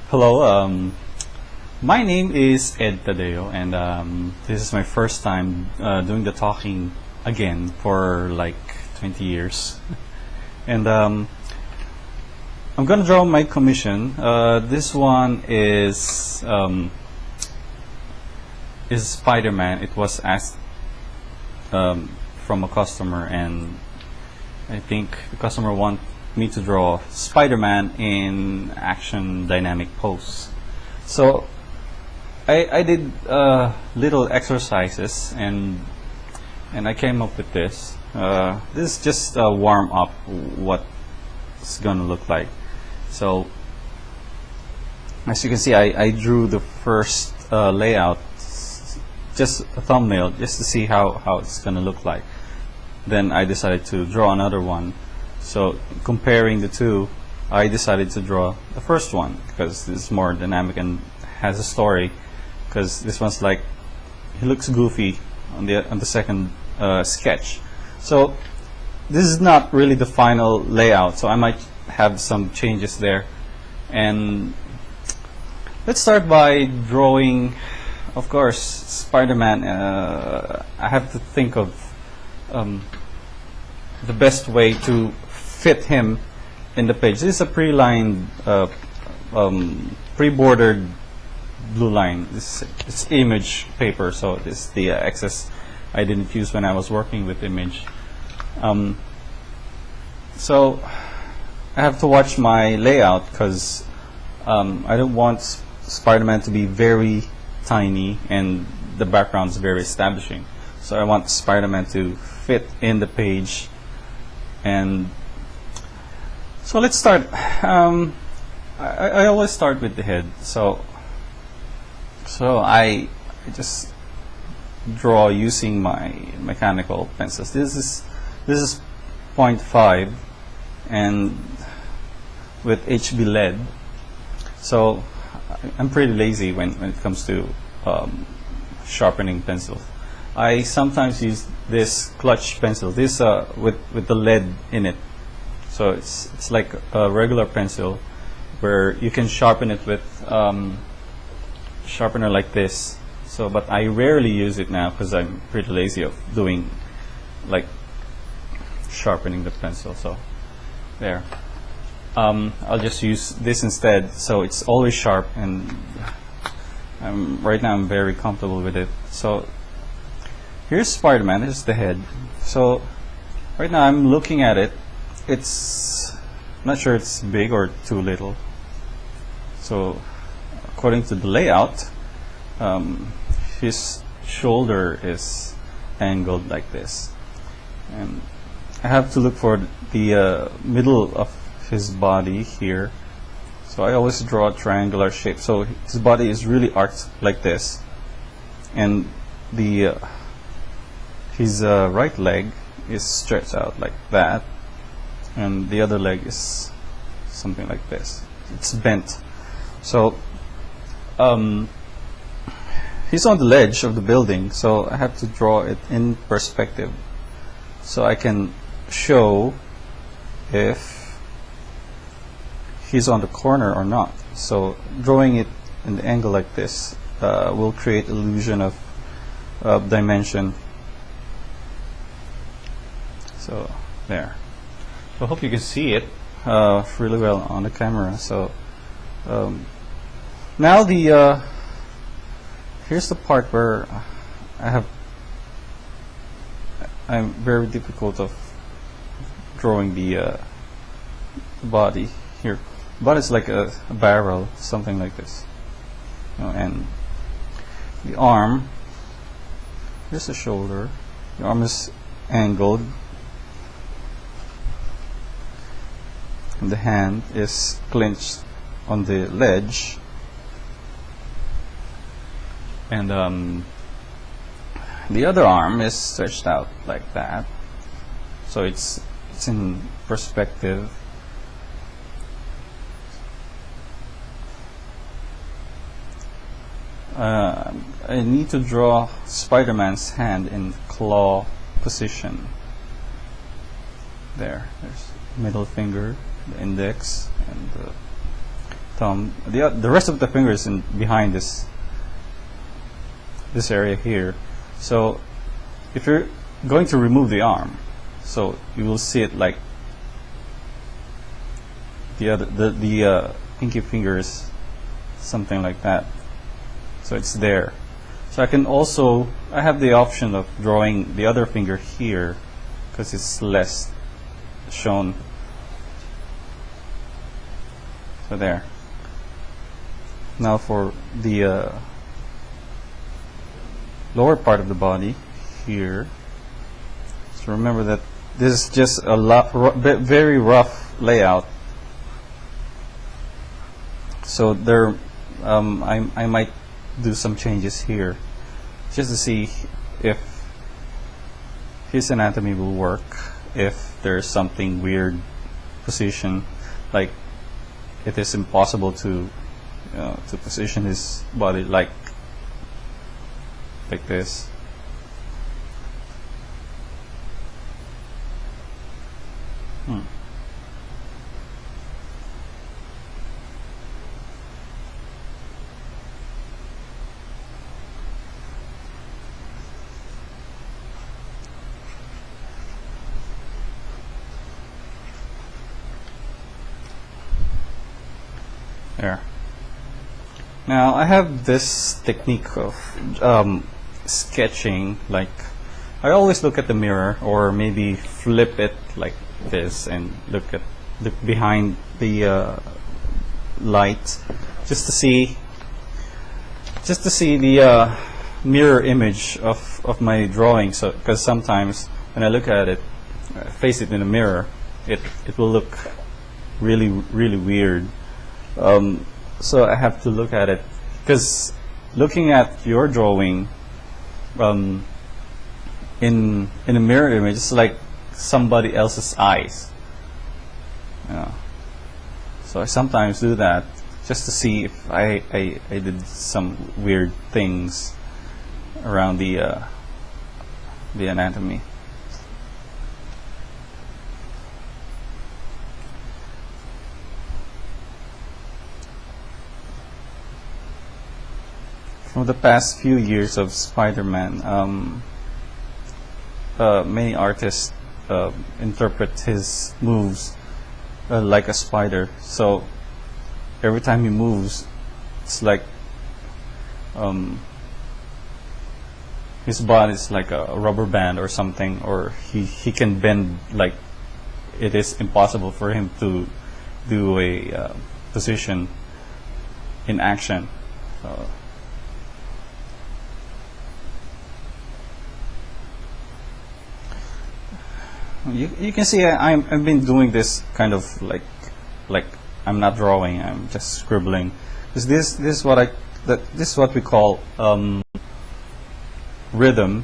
Hello, my name is Ed Tadeo, and this is my first time doing the talking again for like 20 years. And I'm gonna draw my commission. This one is Spider-Man. It was asked from a customer, and I think the customer want me to draw Spider-Man in action dynamic pose. So I did little exercises, and I came up with this. This is just a warm up what it's gonna look like. So as you can see, I drew the first layout, just a thumbnail, just to see how it's gonna look like. Then I decided to draw another one. So comparing the two, I decided to draw the first one because it's more dynamic and has a story. Because this one's like, he looks goofy on the second sketch. So this is not really the final layout, so I might have some changes there. And let's start by drawing, of course, Spider-Man. I have to think of the best way to fit him in the page. This is a pre-lined, pre-bordered blue line. It's image paper, so this is the excess I didn't use when I was working with image. So I have to watch my layout because I don't want Spider-Man to be very tiny and the background is very establishing. So I want Spider-Man to fit in the page. And so let's start. I always start with the head. So I just draw using my mechanical pencils. This is 0.5 and with HB lead. So I'm pretty lazy when it comes to sharpening pencils. I sometimes use this clutch pencil. This with the lead in it. So it's like a regular pencil where you can sharpen it with sharpener like this. So, but I rarely use it now because I'm pretty lazy of doing like sharpening the pencil. So there. I'll just use this instead. So it's always sharp, and right now I'm very comfortable with it. So here's Spider-Man. Here's the head. So right now I'm looking at it. It's not sure it's big or too little. So according to the layout, his shoulder is angled like this, and I have to look for the middle of his body here. So I always draw a triangular shape. So his body is really arched like this, and the his right leg is stretched out like that, and the other leg is something like this. It's bent. So he's on the ledge of the building, so I have to draw it in perspective so I can show if he's on the corner or not. So drawing it in the angle like this will create illusion of dimension. So there. So I hope you can see it really well on the camera. So now the here's the part where I'm very difficult of drawing the body here. But it's like a barrel, something like this. And the arm, here's the shoulder. The arm is angled, and the hand is clenched on the ledge, and the other arm is stretched out like that. So it's in perspective. I need to draw Spider-Man's hand in claw position. There's middle finger, the index, and the thumb. The rest of the finger is in behind this area here. So if you're going to remove the arm, so you will see it like the pinky finger is something like that. So it's there. So I have the option of drawing the other finger here because it's less shown. So there. Now for the lower part of the body here. So remember that this is just a very rough layout. So there, I might do some changes here just to see if his anatomy will work, if there's something weird position, like it is impossible to position his body like this. There. Now I have this technique of sketching. Like I always look at the mirror, or maybe flip it like this and look behind the light, just to see the mirror image of my drawing. So because sometimes when I look at it, face it in the mirror, it will look really weird. So I have to look at it, because looking at your drawing in a mirror image is like somebody else's eyes. So I sometimes do that just to see if I did some weird things around the anatomy. For the past few years of Spider-Man, many artists interpret his moves like a spider. So every time he moves, it's like his body is like a rubber band or something, or he can bend like it is impossible for him to do a position in action. You can see I've been doing this kind of like I'm not drawing, I'm just scribbling. This is what we call rhythm,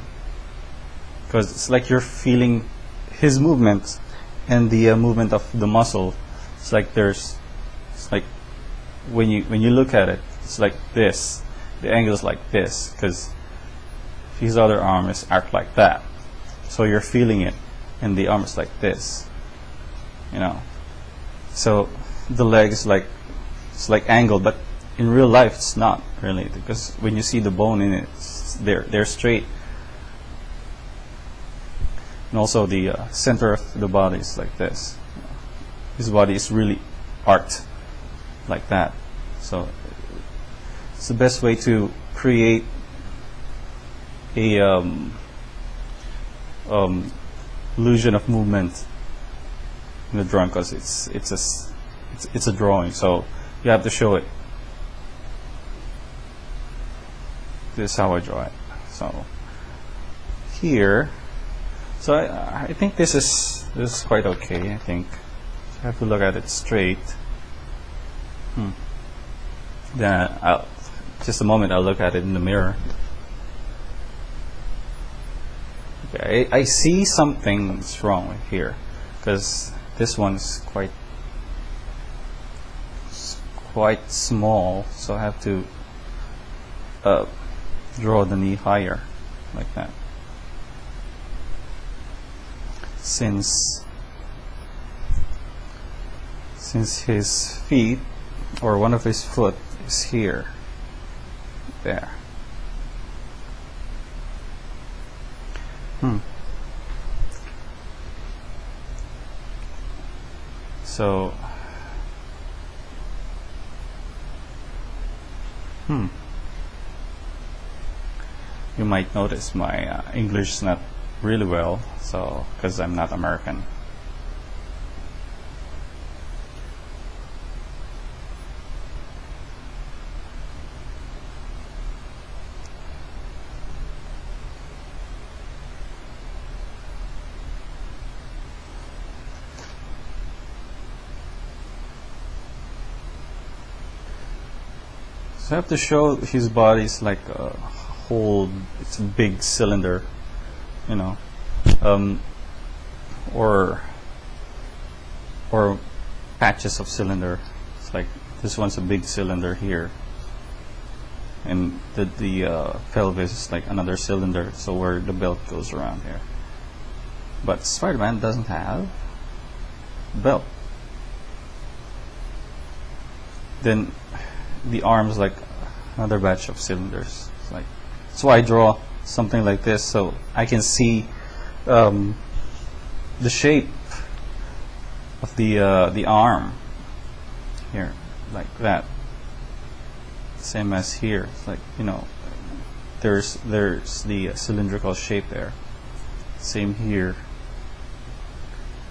because it's like you're feeling his movement and the movement of the muscle. It's like when you look at it, it's like this. The angle is like this because his other arm is arced like that. So you're feeling it. And the arm is like this, so the leg is like, it's like angled, but in real life it's not really, because when you see the bone in it, they're straight. And also the center of the body is like this. His body is really arced like that. So it's the best way to create a illusion of movement in the drawing, because it's a drawing, so you have to show it. This is how I draw it. So here, so I think this is quite okay. I think you have to look at it straight. Then just a moment, I'll look at it in the mirror. Okay, I see something's wrong here, because this one's quite small, so I have to draw the knee higher, like that. Since his feet or one of his foot is here, there. So, you might notice my English is not really well, so because I'm not American. So I have to show his body is like a whole, it's a big cylinder, you know, or patches of cylinder. It's like this one's a big cylinder here, and the pelvis is like another cylinder, so where the belt goes around here. But Spider-Man doesn't have belt. Then the arms like another batch of cylinders. It's like, that's why I draw something like this, so I can see the shape of the arm here, like that. Same as here. It's like, you know, there's the cylindrical shape there. Same here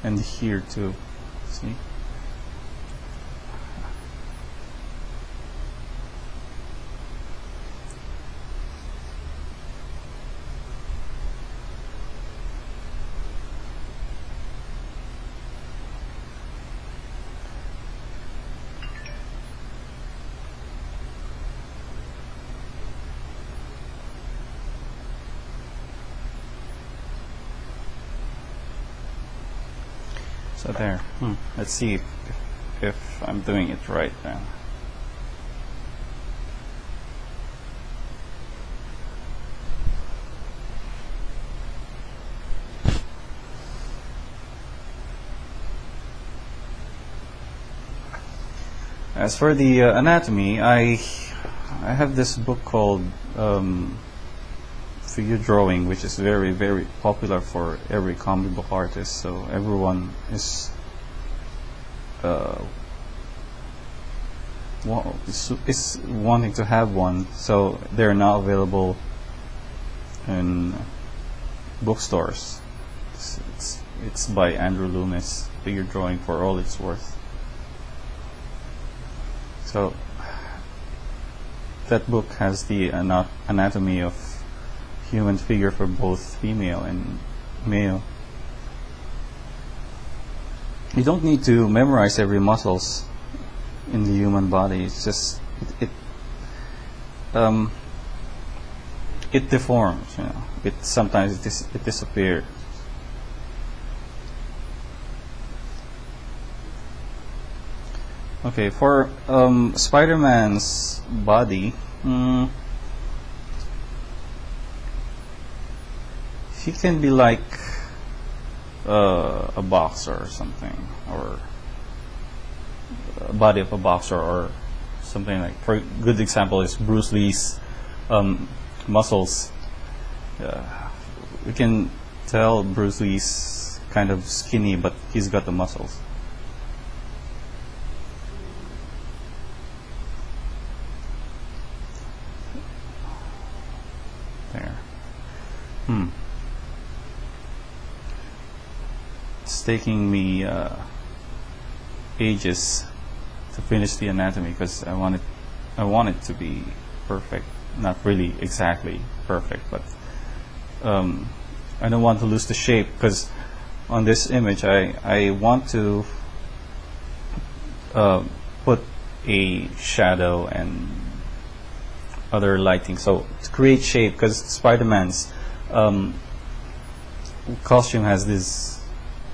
and here too. See? So there. Let's see if I'm doing it right then. As for the anatomy, I have this book called Figure Drawing, which is very, very popular for every comic book artist. So everyone is is wanting to have one. So they're now available in bookstores. It's by Andrew Loomis. Figure Drawing for all it's worth. So that book has the anatomy of human figure for both female and male. You don't need to memorize every muscles in the human body. It's just it deforms. You know, sometimes it disappears. Okay, for Spider-Man's body, he can be like a boxer or something, or a body of a boxer or something like. For a good example is Bruce Lee's muscles. We can tell Bruce Lee's kind of skinny, but he's got the muscles. There. It's taking me ages to finish the anatomy because I want it to be perfect. Not really exactly perfect, but I don't want to lose the shape, because on this image I want to put a shadow and other lighting, so to create shape, because Spider-Man's costume has this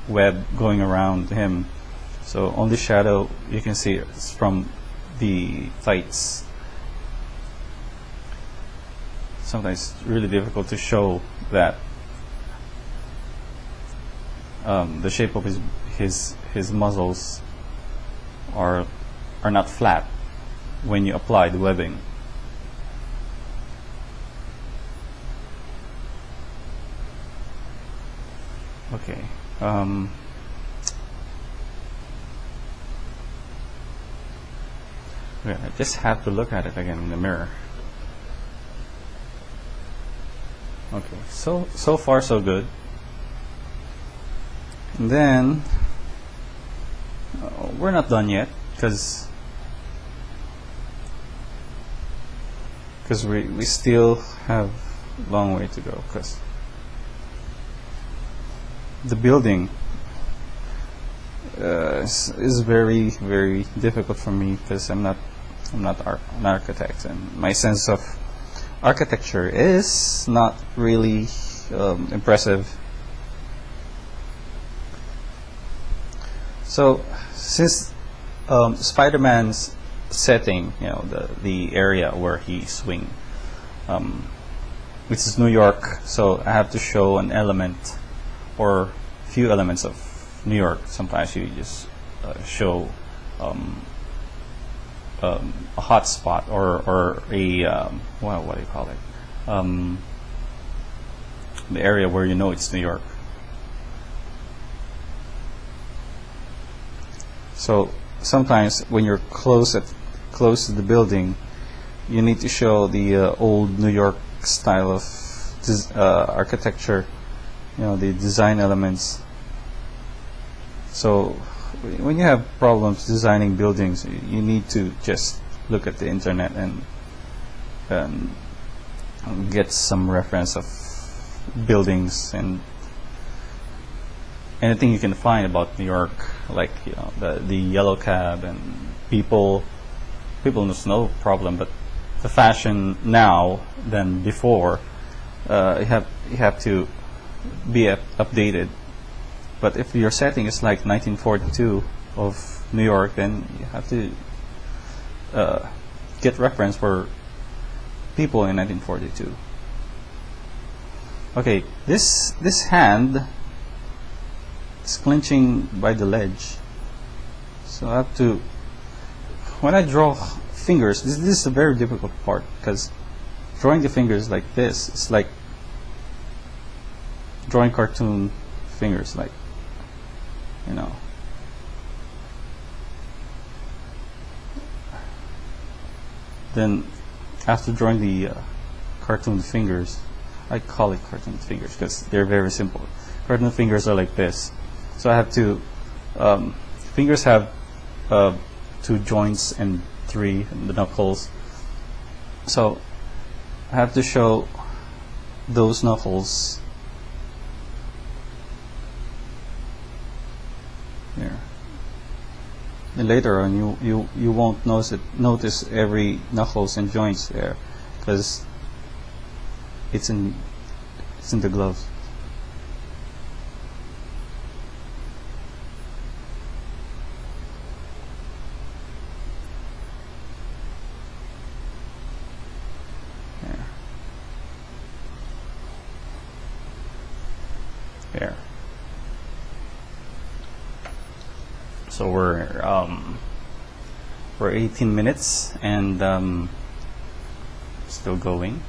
web going around him, so only shadow you can see is from the tights. Sometimes it's really difficult to show that the shape of his muscles are not flat. when you apply the webbing. Okay. Yeah, I just have to look at it again in the mirror. Okay, so far so good. And then we're not done yet because we still have a long way to go, because the building is very difficult for me, because I'm not an architect, and my sense of architecture is not really impressive. So since Spider-Man's setting, the area where he swing, which is New York, so I have to show an element or few elements of New York. Sometimes you just show a hot spot or a what do you call it? The area where you know it's New York. So sometimes when you're close to the building, you need to show the old New York style of architecture, the design elements. So when you have problems designing buildings, you need to just look at the internet and get some reference of buildings and anything you can find about New York, like the yellow cab, and people there's no problem, but the fashion now than before, you have to be updated. But if your setting is like 1942 of New York, then you have to get reference for people in 1942. Okay, this hand is clinching by the ledge, so I have to, when I draw fingers, this is a very difficult part, because drawing the fingers like this, it's like drawing cartoon fingers, like, then after drawing the cartoon fingers, I call it cartoon fingers because they're very simple. Cartoon fingers are like this, so I have to fingers have 2 joints and 3 in the knuckles, so I have to show those knuckles here. And later on, you won't notice every knuckles and joints there, because it's in the gloves. There. So we're 18 minutes and still going.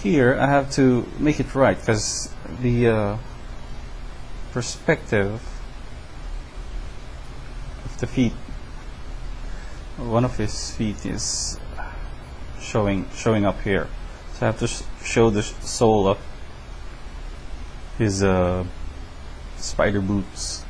Here I have to make it right, because the perspective of the feet, one of his feet is showing up here, so I have to show the sole of his spider boots.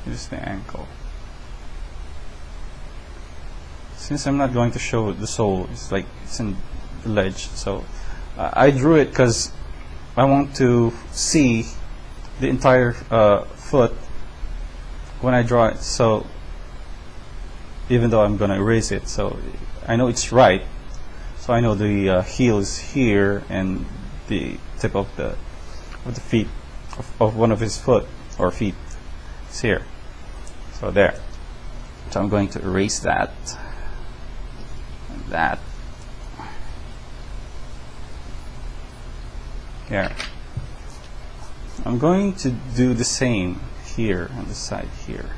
Here's the ankle. Since I'm not going to show the sole, it's in the ledge, so I drew it because I want to see the entire foot when I draw it. So even though I'm going to erase it, so I know it's right. So I know the heel is here, and the tip of the feet of one of his foot or feet. It's here. So there. So I'm going to erase that. And that. There. I'm going to do the same here on the side here.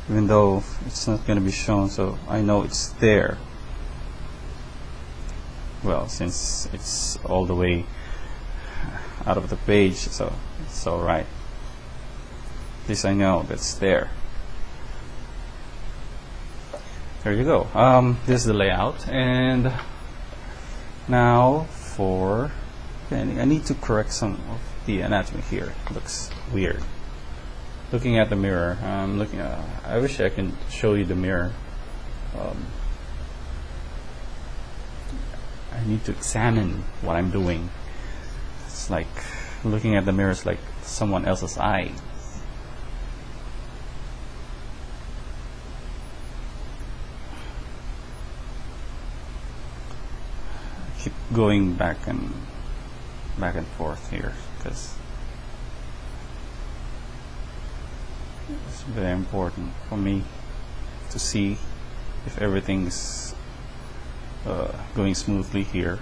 Even though it's not going to be shown, so I know it's there. Well, since it's all the way out of the page, so it's alright. At least I know that's there. There you go. This is the layout, and now for I need to correct some of the anatomy here. It looks weird. Looking at the mirror, I wish I can show you the mirror. I need to examine what I'm doing. It's like looking at the mirror is like someone else's eye. I keep going back and forth here because it's very important for me to see if everything's going smoothly here.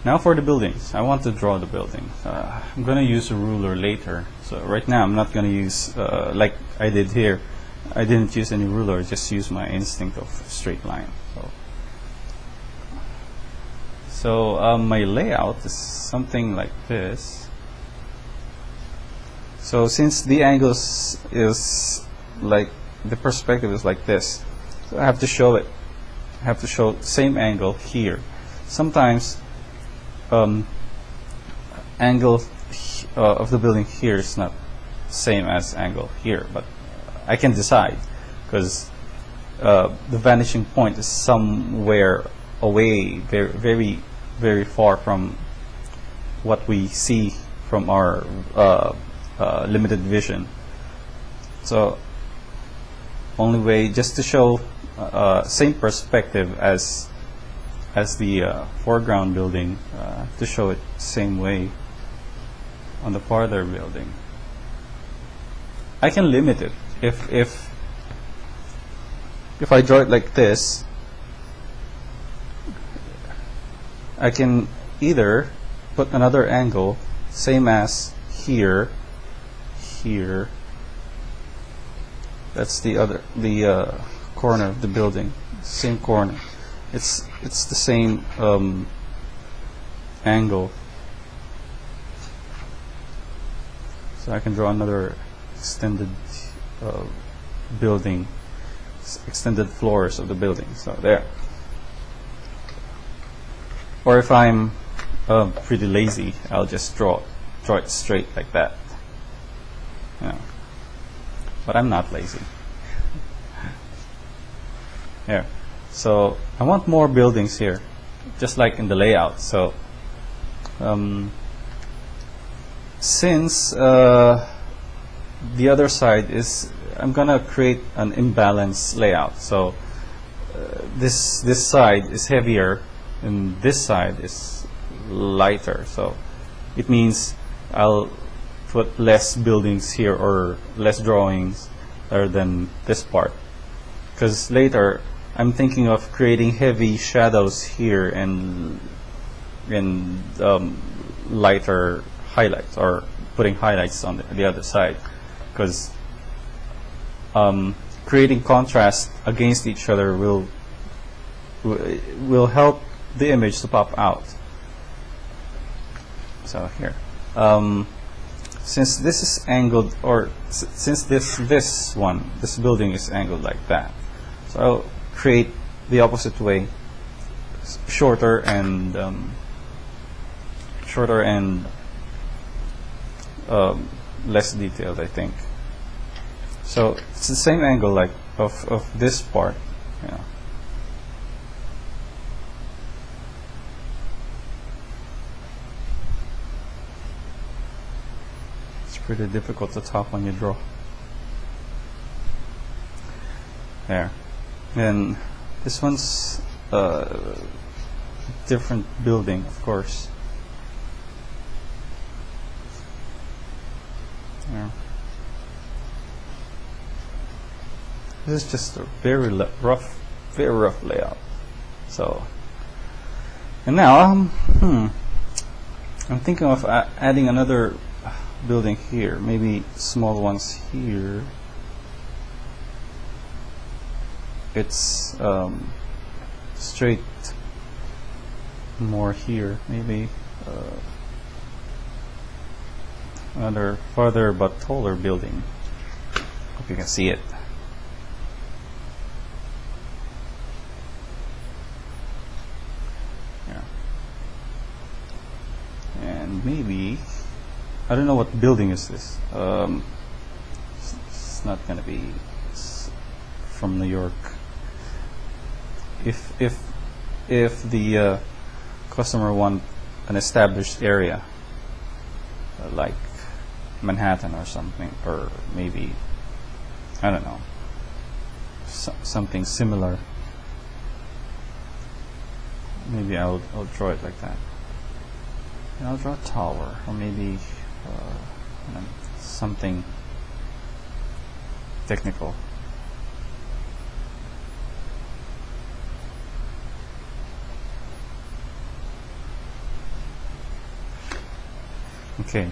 Now for the buildings. I want to draw the building. I'm going to use a ruler later. So right now I'm not going to use, like I did here, I didn't use any ruler, just use my instinct of straight line. So my layout is something like this. So since the angles is like, the perspective is like this, so I have to show it. I have to show same angle here. Sometimes angle of the building here is not same as angle here, but I can decide because the vanishing point is somewhere away, very, very far from what we see from our limited vision. So only way just to show same perspective as the foreground building, to show it same way on the farther building. I can limit it if I draw it like this. I can either put another angle same as here. That's the corner of the building, same corner. It's the same angle. So I can draw another extended building, extended floors of the building. So there. Or if I'm pretty lazy, I'll just draw it straight like that. You know. But I'm not lazy. Here. So I want more buildings here, just like in the layout. So since the other side is, I'm gonna create an imbalanced layout. So this side is heavier and this side is lighter. So it means I'll put less buildings here or less drawings rather than this part, because later I'm thinking of creating heavy shadows here and lighter highlights, or putting highlights on the other side, because creating contrast against each other will help the image to pop out. So here, since this is angled, or since this building is angled like that, so I'll create the opposite way, shorter and less detailed, I think. So it's the same angle like of this part. Yeah. It's pretty difficult to talk when you draw. There. And this one's different building, of course. There. This is just a very rough layout. So, and now I'm thinking of adding another building here, maybe small ones here. It's straight more here, maybe another farther but taller building. Hope you can see it. Yeah. And maybe, I don't know what building is this. It's not gonna be from New York. If the customer want an established area like Manhattan or something, or maybe I don't know, something similar, maybe I'll draw it like that. And I'll draw a tower, or maybe something technical. Okay,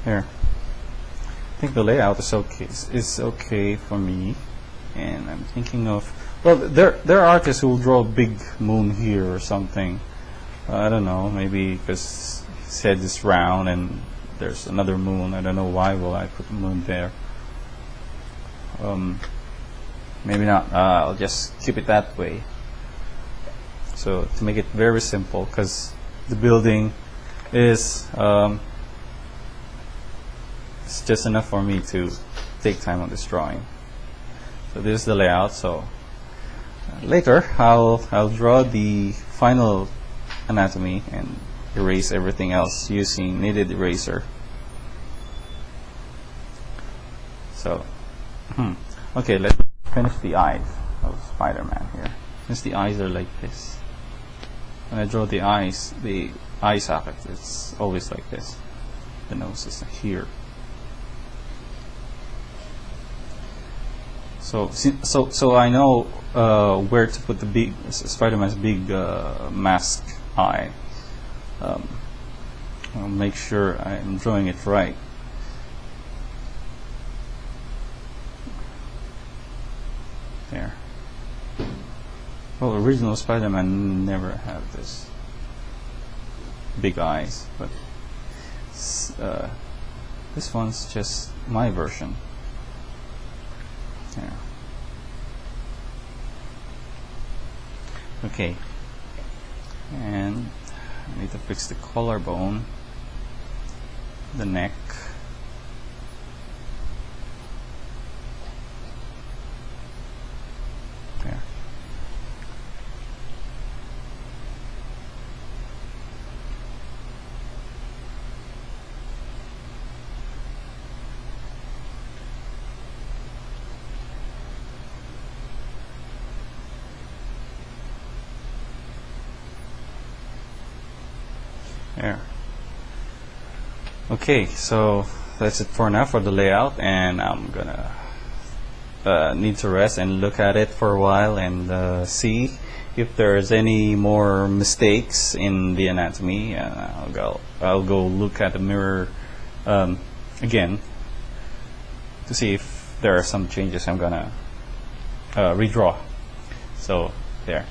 here. I think the layout is okay for me, and I'm thinking of, well, there are artists who will draw a big moon here or something. I don't know, maybe because his head is round and there's another moon. I don't know why will I put the moon there. Maybe not. I'll just keep it that way. So to make it very simple, because the building is it's just enough for me to take time on this drawing. So this is the layout. So later I'll draw the final anatomy and erase everything else using kneaded eraser. So okay, let's finish the eyes of Spider-Man here. Since the eyes are like this, when I draw the eye socket, it's always like this. The nose is here. So I know where to put the big Spider-Man's big mask eye. I'll make sure I'm drawing it right. There. Well, original Spider-Man never had this big eyes, but this one's just my version. There. Okay, and I need to fix the collarbone, the neck, there. There. Okay, so that's it for now for the layout, and I'm gonna need to rest and look at it for a while and see if there's any more mistakes in the anatomy. I'll go look at the mirror again to see if there are some changes I'm gonna redraw. So there.